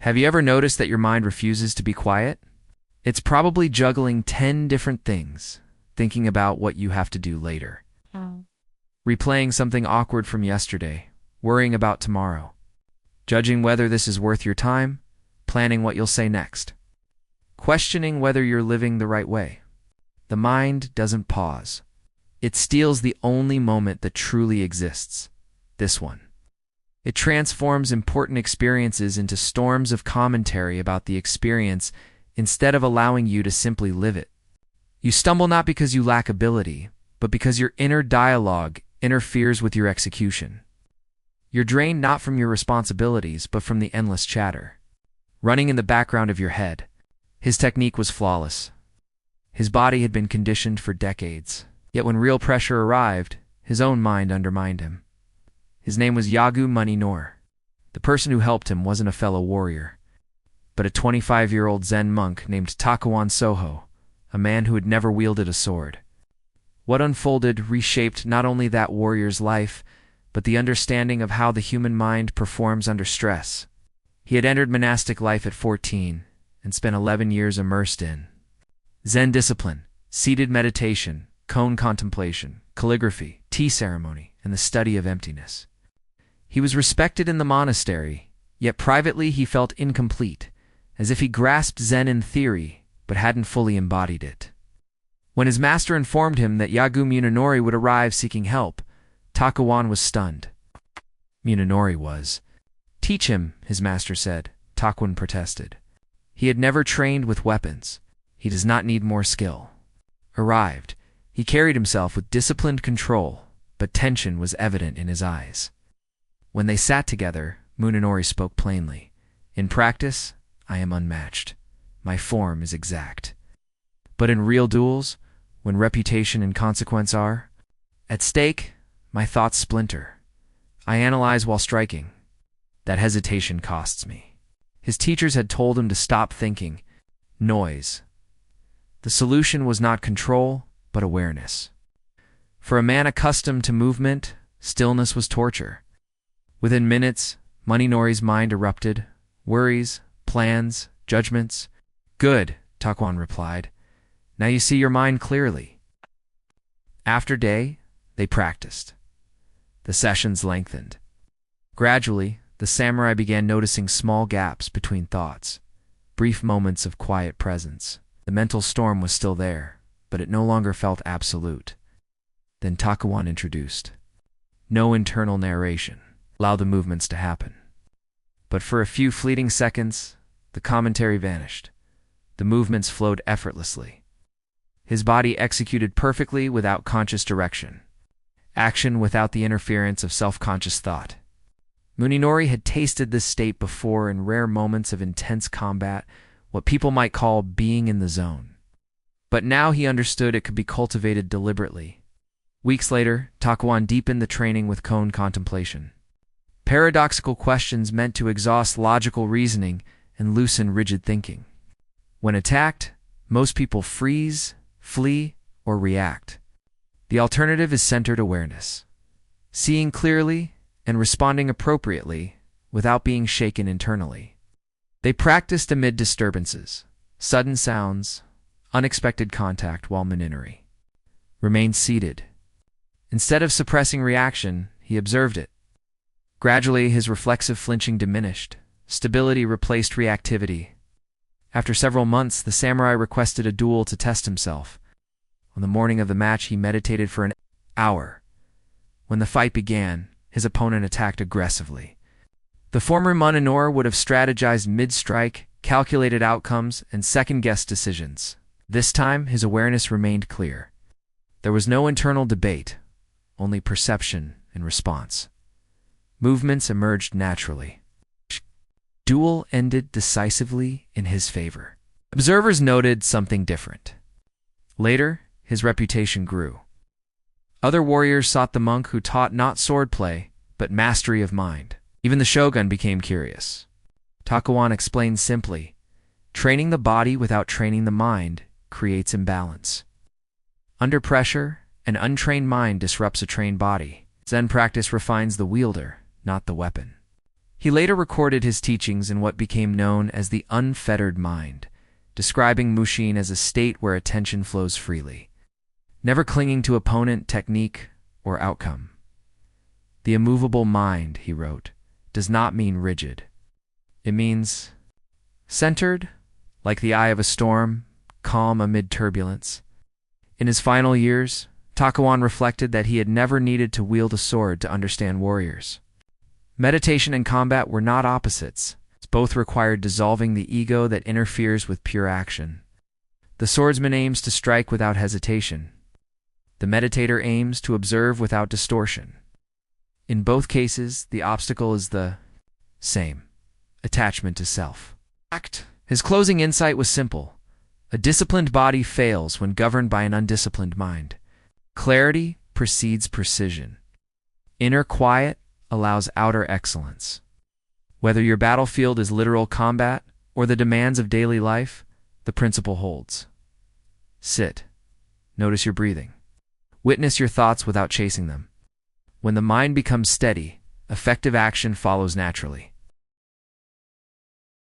Have you ever noticed that your mind refuses to be quiet? It's probably juggling 10 different things, thinking about what you have to do later. Replaying something awkward from yesterday, worrying about tomorrow, judging whether this is worth your time, planning what you'll say next, questioning whether you're living the right way. The mind doesn't pause. It steals the only moment that truly exists, this one. It transforms important experiences into storms of commentary about the experience instead of allowing you to simply live it. You stumble not because you lack ability, but because your inner dialogue interferes with your execution. You're drained not from your responsibilities, but from the endless chatter, running in the background of your head. His technique was flawless. His body had been conditioned for decades, yet when real pressure arrived, his own mind undermined him. His name was Yagu Muninori. The person who helped him wasn't a fellow warrior, but a 25-year-old Zen monk named Takuan Soho, a man who had never wielded a sword. What unfolded reshaped not only that warrior's life, but the understanding of how the human mind performs under stress. He had entered monastic life at 14 and spent 11 years immersed in Zen discipline, seated meditation, koan contemplation, calligraphy, tea ceremony, and the study of emptiness. He was respected in the monastery, yet privately he felt incomplete, as if he grasped Zen in theory, but hadn't fully embodied it. When his master informed him that Yagu Muninori would arrive seeking help, Takuan was stunned. Muninori was. "Teach him," his master said. Takuan protested. He had never trained with weapons. He does not need more skill. Arrived, he carried himself with disciplined control, but tension was evident in his eyes. When they sat together, Muninori spoke plainly. "In practice, I am unmatched. My form is exact. But in real duels, when reputation and consequence are at stake, my thoughts splinter. I analyze while striking. That hesitation costs me." His teachers had told him to stop thinking. Noise. The solution was not control, but awareness. For a man accustomed to movement, stillness was torture. Within minutes, Muninori's mind erupted. Worries, plans, judgments. "Good," Takuan replied. "Now you see your mind clearly." After day, they practiced. The sessions lengthened. Gradually, the samurai began noticing small gaps between thoughts, brief moments of quiet presence. The mental storm was still there, but it no longer felt absolute. Then Takuan introduced. No internal narration. Allow the movements to happen. But for a few fleeting seconds, the commentary vanished. The movements flowed effortlessly. His body executed perfectly without conscious direction. Action without the interference of self-conscious thought. Muninori had tasted this state before in rare moments of intense combat, what people might call being in the zone. But now he understood it could be cultivated deliberately. Weeks later, Takuan deepened the training with koan contemplation. Paradoxical questions meant to exhaust logical reasoning and loosen rigid thinking. When attacked, most people freeze, flee, or react. The alternative is centered awareness, seeing clearly and responding appropriately without being shaken internally. They practiced amid disturbances, sudden sounds, unexpected contact while Muninori remained seated. Instead of suppressing reaction, he observed it. Gradually, his reflexive flinching diminished. Stability replaced reactivity. After several months, the samurai requested a duel to test himself. On the morning of the match, he meditated for an hour. When the fight began, his opponent attacked aggressively. The former Muninori would have strategized mid-strike, calculated outcomes, and second-guessed decisions. This time, his awareness remained clear. There was no internal debate, only perception and response. Movements emerged naturally. Duel ended decisively in his favor. Observers noted something different. Later, his reputation grew. Other warriors sought the monk who taught not swordplay, but mastery of mind. Even the shogun became curious. Takuan explained simply, training the body without training the mind creates imbalance. Under pressure, an untrained mind disrupts a trained body. Zen practice refines the wielder, not the weapon. He later recorded his teachings in what became known as the unfettered mind, describing mushin as a state where attention flows freely, never clinging to opponent, technique, or outcome. The immovable mind, he wrote, does not mean rigid. It means centered, like the eye of a storm, calm amid turbulence. In his final years, Takawan reflected that he had never needed to wield a sword to understand warriors. Meditation and combat were not opposites. Both required dissolving the ego that interferes with pure action. The swordsman aims to strike without hesitation. The meditator aims to observe without distortion. In both cases, the obstacle is the same: attachment to self. His closing insight was simple. A disciplined body fails when governed by an undisciplined mind. Clarity precedes precision. Inner quiet allows outer excellence. Whether your battlefield is literal combat or the demands of daily life, the principle holds. Sit. Notice your breathing. Witness your thoughts without chasing them. When the mind becomes steady, effective action follows naturally.